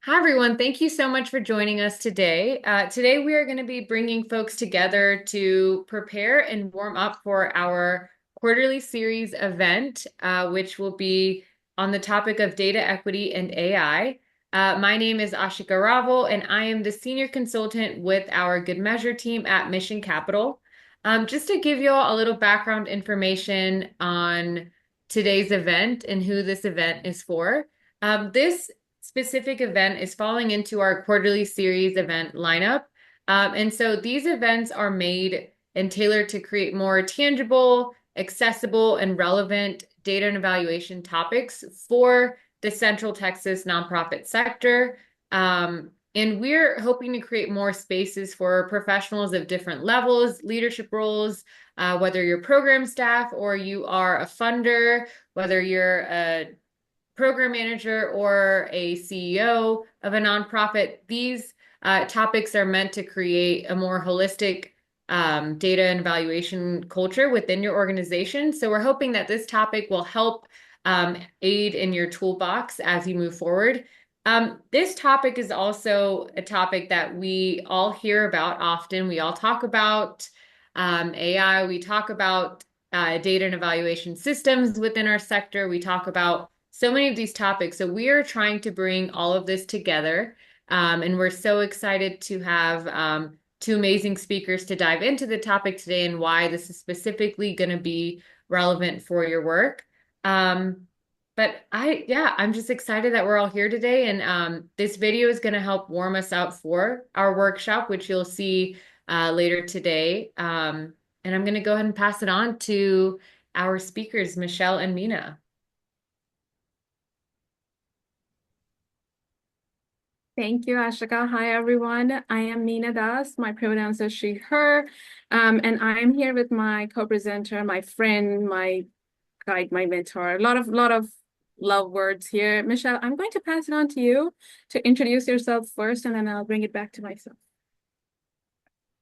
Hi, everyone. Thank you so much for joining us today. Today, we are going to be bringing folks together to prepare and warm up for our quarterly series event, which will be on the topic of data equity and AI. My name is Ashika Raval, and I am the senior consultant with our Good Measure team at Mission Capital. Just to give you all a little background information on today's event and who this event is for. This specific event is falling into our quarterly series event lineup. And so these events are made and tailored to create more tangible, accessible, and relevant data and evaluation topics for the Central Texas nonprofit sector. And we're hoping to create more spaces for professionals of different levels, leadership roles, whether you're program staff or you are a funder, whether you're a program manager or a CEO of a nonprofit. These topics are meant to create a more holistic data and evaluation culture within your organization. So we're hoping that this topic will help aid in your toolbox as you move forward. This topic is also a topic that we all hear about often. We all talk about AI, we talk about data and evaluation systems within our sector, we talk about so many of these topics. So we are trying to bring all of this together. And we're so excited to have two amazing speakers to dive into the topic today and why this is specifically going to be relevant for your work. But I'm just excited that we're all here today. And this video is going to help warm us up for our workshop, which you'll see later today. And I'm going to go ahead and pass it on to our speakers, Michelle and Meena. Thank you, Ashika. Hi, everyone. I am Meena Das. My pronouns are she, her. And I am here with my co-presenter, my friend, my guide, my mentor. A lot of love words here. Michelle, I'm going to pass it on to you to introduce yourself first, and then I'll bring it back to myself.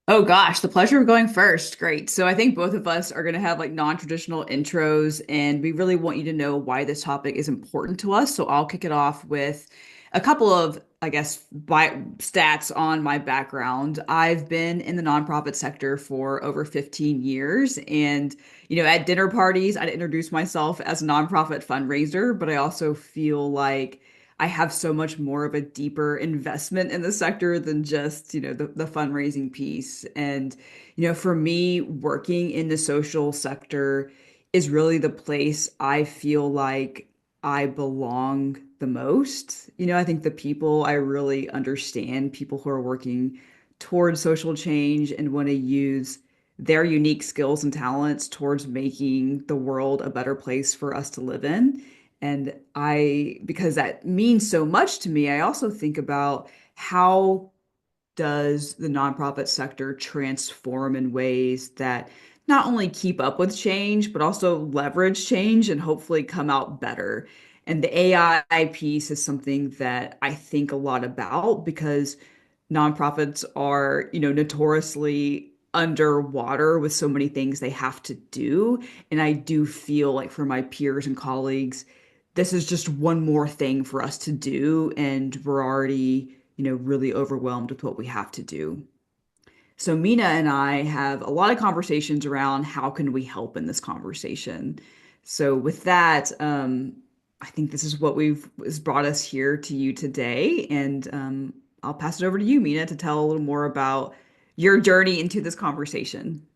Oh gosh, the pleasure of going first. Great. So I think both of us are going to have like non-traditional intros, and we really want you to know why this topic is important to us. So I'll kick it off with a couple of, I guess, stats on my background. I've been in the nonprofit sector for over 15 years, and at dinner parties, I'd introduce myself as a nonprofit fundraiser, but I also feel like I have so much more of a deeper investment in the sector than just, the fundraising piece. And, for me, working in the social sector is really the place I feel like I belong the most. I think the people I really understand, people who are working towards social change and want to use their unique skills and talents towards making the world a better place for us to live in. And because that means so much to me, I also think about how does the nonprofit sector transform in ways that not only keep up with change, but also leverage change and hopefully come out better. And the AI piece is something that I think a lot about because nonprofits are, notoriously underwater with so many things they have to do. And I do feel like for my peers and colleagues, this is just one more thing for us to do, and we're already, really overwhelmed with what we have to do. So Mina and I have a lot of conversations around how can we help in this conversation. So with that, I think this is what we've has brought us here to you today, and I'll pass it over to you, Mina, to tell a little more about your journey into this conversation.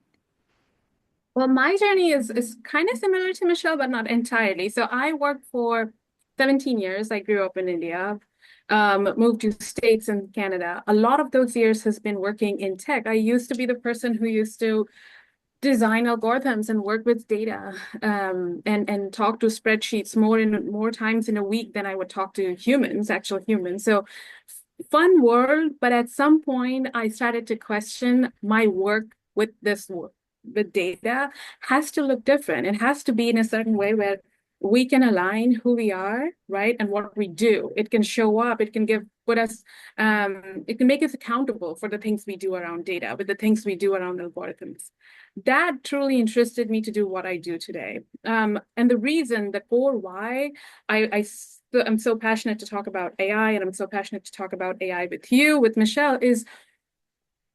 Well, my journey is kind of similar to Michelle, but not entirely. So I worked for 17 years. I grew up in India, moved to States and Canada. A lot of those years has been working in tech. I used to be the person who used to design algorithms and work with data, and talk to spreadsheets more times in a week than I would talk to humans, actual humans. So fun world, but at some point I started to question my work with this work. The data has to look different. It has to be in a certain way where we can align who we are, right, and what we do. It can show up. It can put us. It can make us accountable for the things we do around data, with the things we do around algorithms. That truly interested me to do what I do today. And the reason, the core why, I I'm so passionate to talk about AI, and I'm so passionate to talk about AI with you, with Michelle, is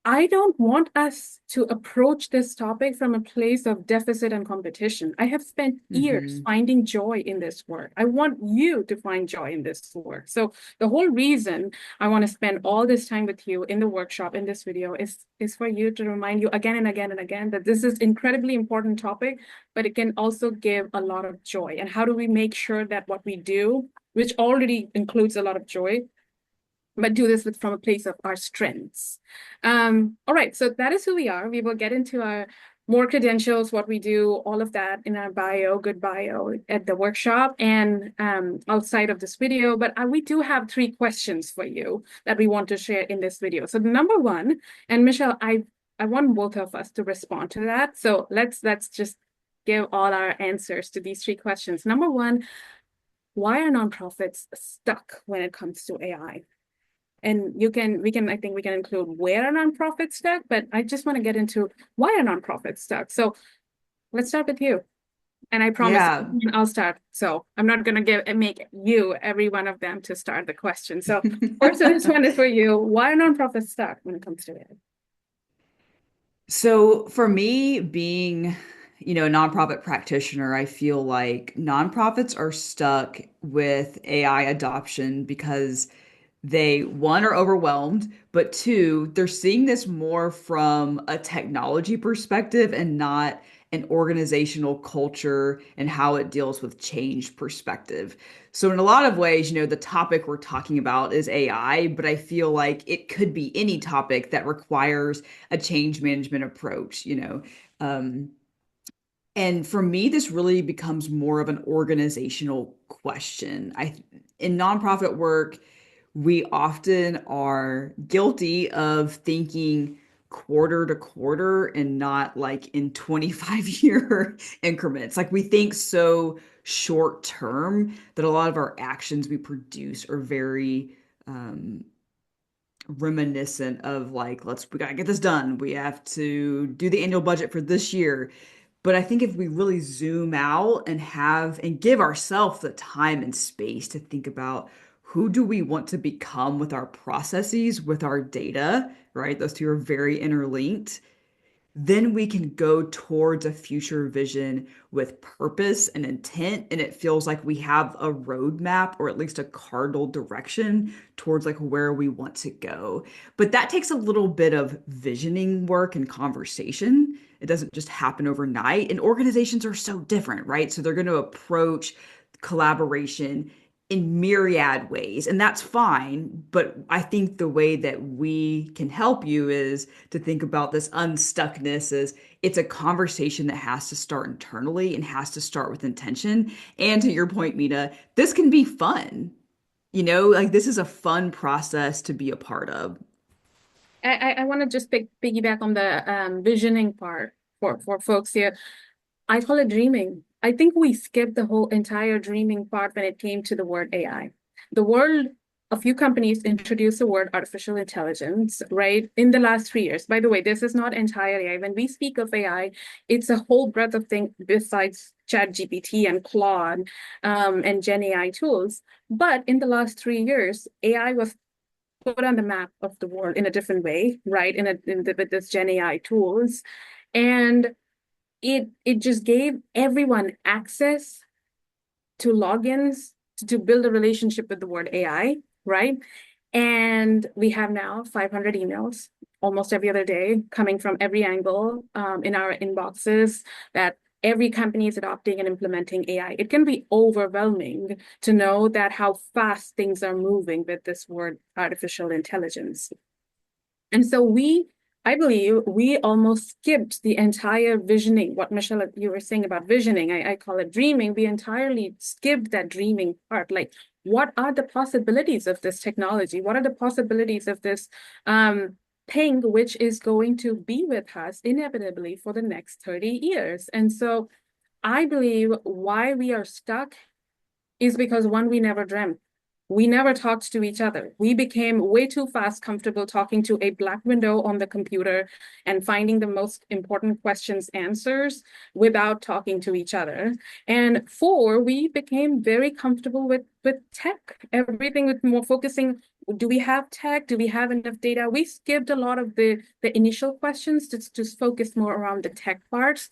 I don't want us to approach this topic from a place of deficit and competition. I have spent years Hmm. finding joy in this work. I want you to find joy in this work. So the whole reason I want to spend all this time with you in the workshop, in this video, is for you to remind you again and again and again that this is incredibly important topic, but it can also give a lot of joy. And how do we make sure that what we do, which already includes a lot of joy, but do this from a place of our strengths. All right, so that is who we are. We will get into our more credentials, what we do, all of that in our bio, good bio at the workshop and outside of this video. But we do have 3 questions for you that we want to share in this video. So the number one, and Michelle, I want both of us to respond to that. So let's just give all our answers to these 3 questions. Number one, why are nonprofits stuck when it comes to AI? And I think we can include where are nonprofits stuck, but I just want to get into why are nonprofits stuck. So let's start with you. And I promise Yeah. I'll start. So I'm not going to make you every one of them to start the question. So first, this one is for you. Why are nonprofits stuck when it comes to it? So for me, being, a nonprofit practitioner, I feel like nonprofits are stuck with AI adoption because they, one, are overwhelmed, but two, they're seeing this more from a technology perspective and not an organizational culture and how it deals with change perspective. So in a lot of ways, the topic we're talking about is AI, but I feel like it could be any topic that requires a change management approach. Um, and for me, this really becomes more of an organizational question. In nonprofit work, we often are guilty of thinking quarter to quarter and not like in 25-year increments. Like we think so short term that a lot of our actions we produce are very um, reminiscent of like, we gotta get this done. We have to do the annual budget for this year. But I think if we really zoom out and give ourselves the time and space to think about who do we want to become with our processes, with our data, right? Those two are very interlinked, then we can go towards a future vision with purpose and intent. And it feels like we have a roadmap or at least a cardinal direction towards like where we want to go. But that takes a little bit of visioning work and conversation. It doesn't just happen overnight. And organizations are so different, right? So they're going to approach collaboration in myriad ways, and that's fine. But I think the way that we can help you is to think about this unstuckness as it's a conversation that has to start internally and has to start with intention. And to your point, Meena, this can be fun. Like this is a fun process to be a part of. I want to just piggyback on the visioning part for folks here. I call it dreaming. I think we skipped the whole entire dreaming part when it came to the word AI. The world, a few companies introduced the word artificial intelligence, right, in the last 3 years. By the way, this is not entire AI. When we speak of AI, it's a whole breadth of things besides ChatGPT and Claude and Gen AI tools. But in the last 3 years, AI was put on the map of the world in a different way, right? With this Gen AI tools. And it just gave everyone access to logins to build a relationship with the word AI, right? And we have now 500 emails almost every other day coming from every angle in our inboxes that every company is adopting and implementing AI. It can be overwhelming to know that how fast things are moving with this word artificial intelligence. And so I believe we almost skipped the entire visioning, what Michelle, you were saying about visioning, I call it dreaming. We entirely skipped that dreaming part. Like, what are the possibilities of this technology? What are the possibilities of this thing which is going to be with us inevitably for the next 30 years? And so I believe why we are stuck is because one, we never dreamt. we never talked to each other. We became way too fast comfortable talking to a black window on the computer and finding the most important questions answers without talking to each other. And four, we became very comfortable with tech, everything with more focusing. Do we have tech? Do we have enough data? We skipped a lot of the initial questions to focus more around the tech parts,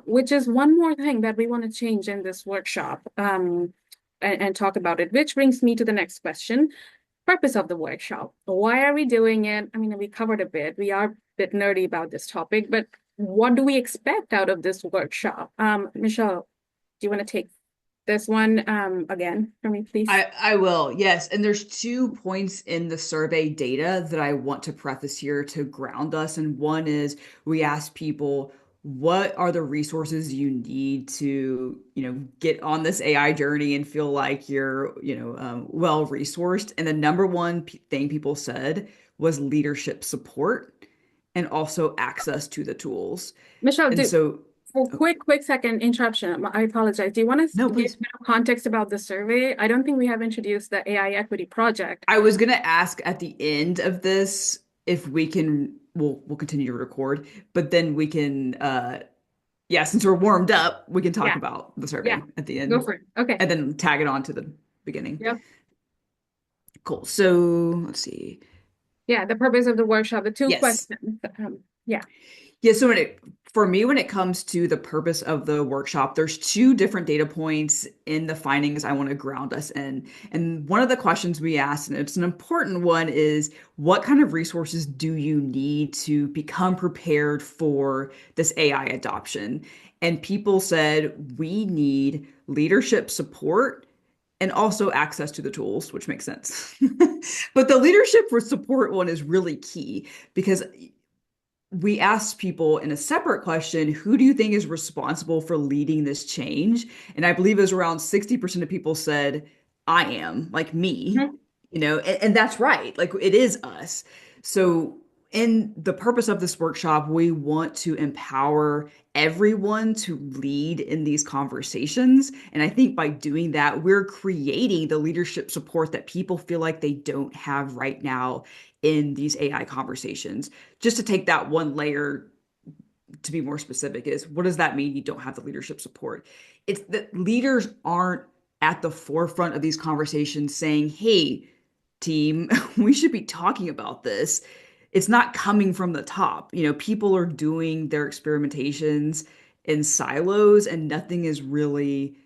which is one more thing that we want to change in this workshop. And talk about it, which brings me to the next question. Purpose of the workshop. Why are we doing it? I mean, we covered a bit. We are a bit nerdy about this topic, but what do we expect out of this workshop? Michelle, do you want to take this one again for me, please? I will, yes. And there's 2 points in the survey data that I want to preface here to ground us. And one is we asked people, what are the resources you need to, get on this AI journey and feel like you're, well resourced? And the number one thing people said was leadership support and also access to the tools. Michelle, And so, for oh, quick second interruption, I apologize. Do you want to no, give please. context about the survey? I don't think we have introduced the AI Equity Project. I was gonna ask at the end of this if we can we'll continue to record, but then we can yeah, since we're warmed up, we can talk Yeah, about the yeah, survey at the go end for it. Okay. and then tag it on to the beginning. Yep. Cool. So let's see. Yeah, the purpose of the workshop, the two Yes. questions. Yeah. Yeah, so for me, when it comes to the purpose of the workshop, there's two different data points in the findings I want to ground us in. And one of the questions we asked, and it's an important one, is what kind of resources do you need to become prepared for this AI adoption? And people said we need leadership support and also access to the tools, which makes sense. But the leadership for support one is really key because we asked people in a separate question, who do you think is responsible for leading this change? And I believe it was around 60% of people said, I am, like me, Mhm. and that's right. Like it is us. So, in the purpose of this workshop, we want to empower everyone to lead in these conversations. And I think by doing that, we're creating the leadership support that people feel like they don't have right now in these AI conversations. Just to take that one layer to be more specific is what does that mean you don't have the leadership support? It's that leaders aren't at the forefront of these conversations saying, hey, team, we should be talking about this. It's not coming from the top. People are doing their experimentations in silos, and nothing is really,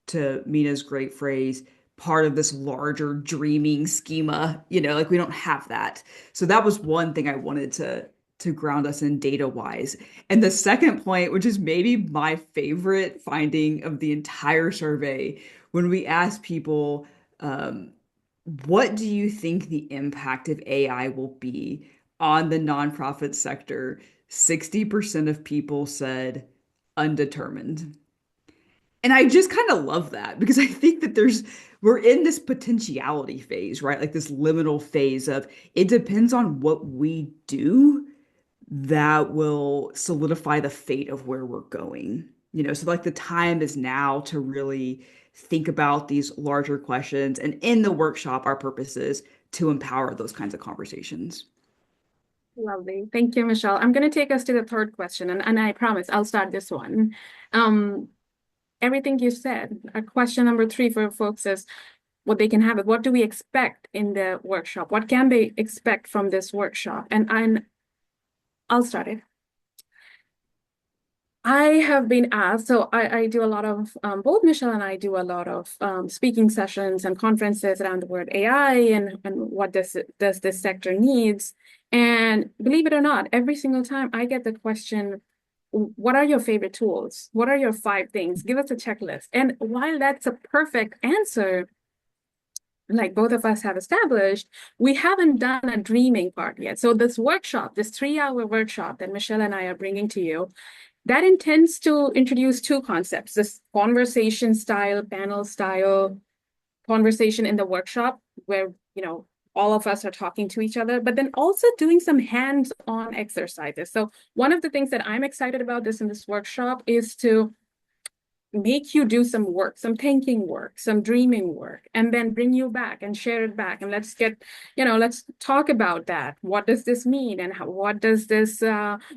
to Meena's great phrase, part of this larger dreaming schema. Like we don't have that. So that was one thing I wanted to ground us in data wise. And the second point, which is maybe my favorite finding of the entire survey, when we asked people, what do you think the impact of AI will be on the nonprofit sector? 60% of people said undetermined. And I just kind of love that because I think that we're in this potentiality phase, right? Like this liminal phase of it depends on what we do that will solidify the fate of where we're going. So like the time is now to really think about these larger questions. And in the workshop, our purpose is to empower those kinds of conversations. Lovely. Thank you, Michelle. I'm going to take us to the third question, and I promise I'll start this one. Um, Everything you said, question number three for folks is what they can have it. What do we expect in the workshop? What can they expect from this workshop? And I'll start it. I have been asked, so I do a lot of, both Michelle and I do a lot of speaking sessions and conferences around the word AI and what does this sector needs. And believe it or not, every single time I get the question, what are your favorite tools? What are your 5 things? Give us a checklist. And while that's a perfect answer, like both of us have established, we haven't done a dreaming part yet. So this workshop, this 3-hour workshop that Michelle and I are bringing to you, that intends to introduce 2 concepts, this conversation style, panel style conversation in the workshop where, all of us are talking to each other, but then also doing some hands-on exercises. So one of the things that I'm excited about in this workshop is to make you do some work, some thinking work, some dreaming work, and then bring you back and share it back. And let's talk about that. What does this mean? And what does this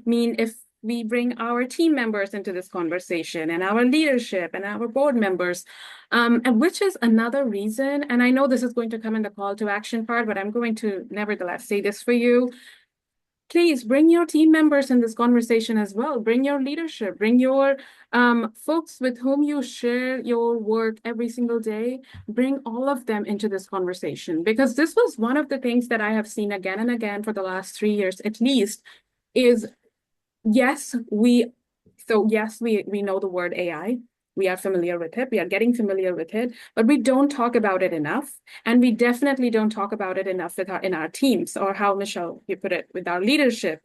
mean if we bring our team members into this conversation and our leadership and our board members? And which is another reason, and I know this is going to come in the call to action part, but I'm going to nevertheless say this for you. Please bring your team members in this conversation as well. Bring your leadership, bring your folks with whom you share your work every single day. Bring all of them into this conversation, because this was one of the things that I have seen again and again for the last 3 years at least, is yes, we know the word AI. We are familiar with it. We are getting familiar with it, but we don't talk about it enough. And we definitely don't talk about it enough in our teams, or how Michelle, you put it, with our leadership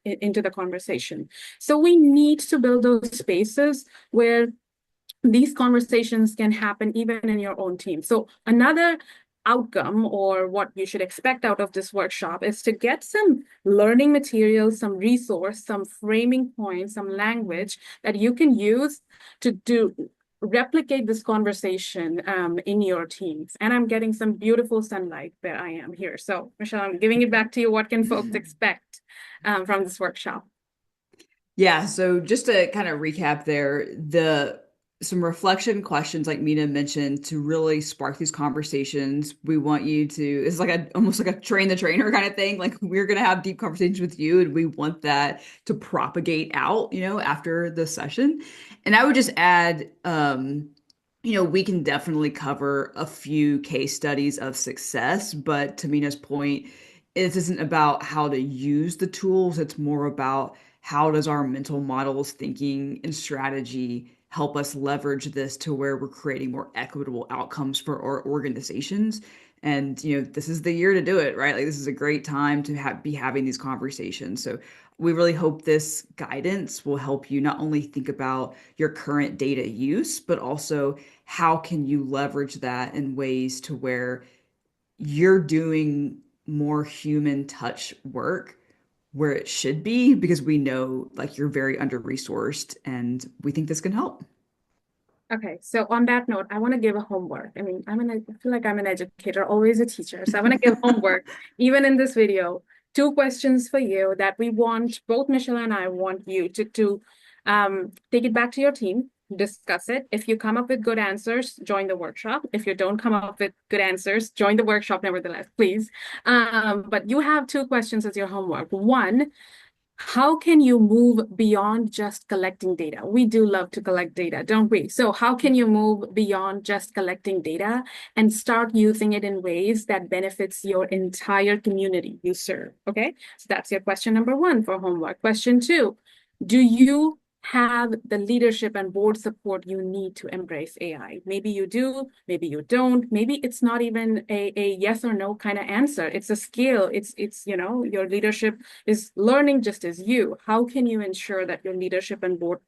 into the conversation. So we need to build those spaces where these conversations can happen even in your own team. So another outcome, or what you should expect out of this workshop, is to get some learning materials, some resource, some framing points, some language that you can use to replicate this conversation in your teams. And I'm getting some beautiful sunlight where I am here. So Michelle, I'm giving it back to you. What can folks expect from this workshop? Yeah, so just to kind of recap there, the some reflection questions like Meena mentioned to really spark these conversations. We want you to, it's like a almost like a train the trainer kind of thing. Like we're gonna have deep conversations with you, and we want that to propagate out, after the session. And I would just add, we can definitely cover a few case studies of success, but to Mina's point, it isn't about how to use the tools. It's more about how does our mental models, thinking, and strategy help us leverage this to where we're creating more equitable outcomes for our organizations. And this is the year to do it, right? Like this is a great time to be having these conversations. So we really hope this guidance will help you not only think about your current data use, but also how can you leverage that in ways to where you're doing more human touch work where it should be, because we know like you're very under-resourced and we think this can help. Okay, so on that note, I want to give a homework. I mean, I feel like I'm an educator, always a teacher. So I want to give homework, even in this video. 2 questions for you that we want, both Michelle and I want you to take it back to your team, discuss it. If you come up with good answers, join the workshop. If you don't come up with good answers, join the workshop nevertheless, please. But you have 2 questions as your homework. One, how can you move beyond just collecting data? We do love to collect data, don't we? So how can you move beyond just collecting data and start using it in ways that benefits your entire community you serve? Okay, so that's your question number 1 for homework. Question 2, do you have the leadership and board support you need to embrace AI? Maybe you do, maybe you don't. Maybe it's not even a yes or no kind of answer. It's a skill. It's your leadership is learning just as you. How can you ensure that your leadership and board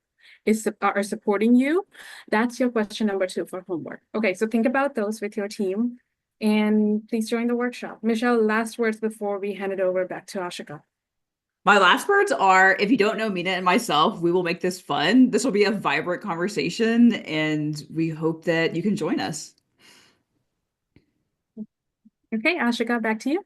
are supporting you? That's your question number 2 for homework. Okay, so think about those with your team, and please join the workshop. Michelle, last words before we hand it over back to Ashika. My last words are, if you don't know Mina and myself, we will make this fun. This will be a vibrant conversation, and we hope that you can join us. Okay, Ashika, back to you.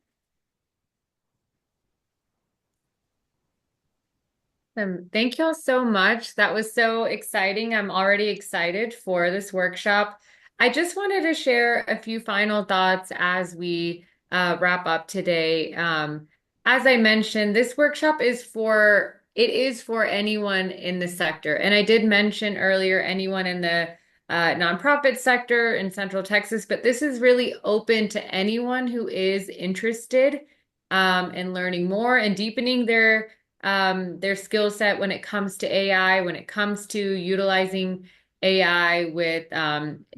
Thank y'all so much. That was so exciting. I'm already excited for this workshop. I just wanted to share a few final thoughts as we wrap up today. As I mentioned, this workshop is for anyone in the sector. And I did mention earlier anyone in the nonprofit sector in Central Texas, but this is really open to anyone who is interested in learning more and deepening their skill set when it comes to AI, when it comes to utilizing AI with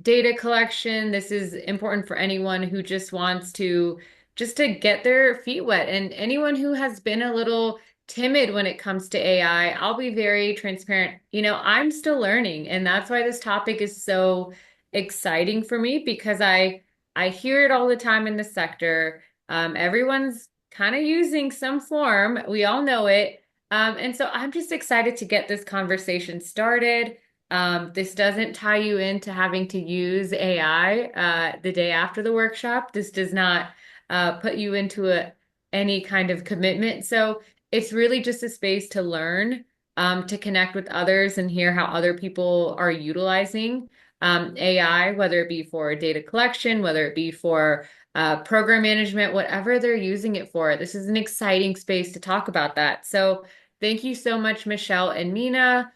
data collection. This is important for anyone who just to get their feet wet, and anyone who has been a little timid when it comes to AI. I'll be very transparent. I'm still learning, and that's why this topic is so exciting for me, because I hear it all the time in the sector. Everyone's kind of using some form. We all know it. And so I'm just excited to get this conversation started. This doesn't tie you into having to use AI the day after the workshop. This does not put you into any kind of commitment. So it's really just a space to learn, to connect with others and hear how other people are utilizing AI, whether it be for data collection, whether it be for program management, whatever they're using it for. This is an exciting space to talk about that. So thank you so much, Michelle and Meena.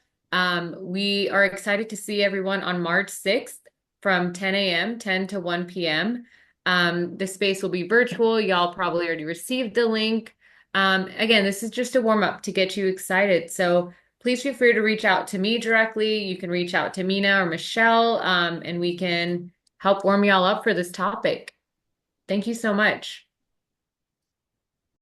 We are excited to see everyone on March 6th from 10 a.m., 10 to 1 p.m. The space will be virtual. Y'all probably already received the link. Again, this is just a warm up to get you excited. So please feel free to reach out to me directly. You can reach out to Meena or Michelle, and we can help warm y'all up for this topic. Thank you so much.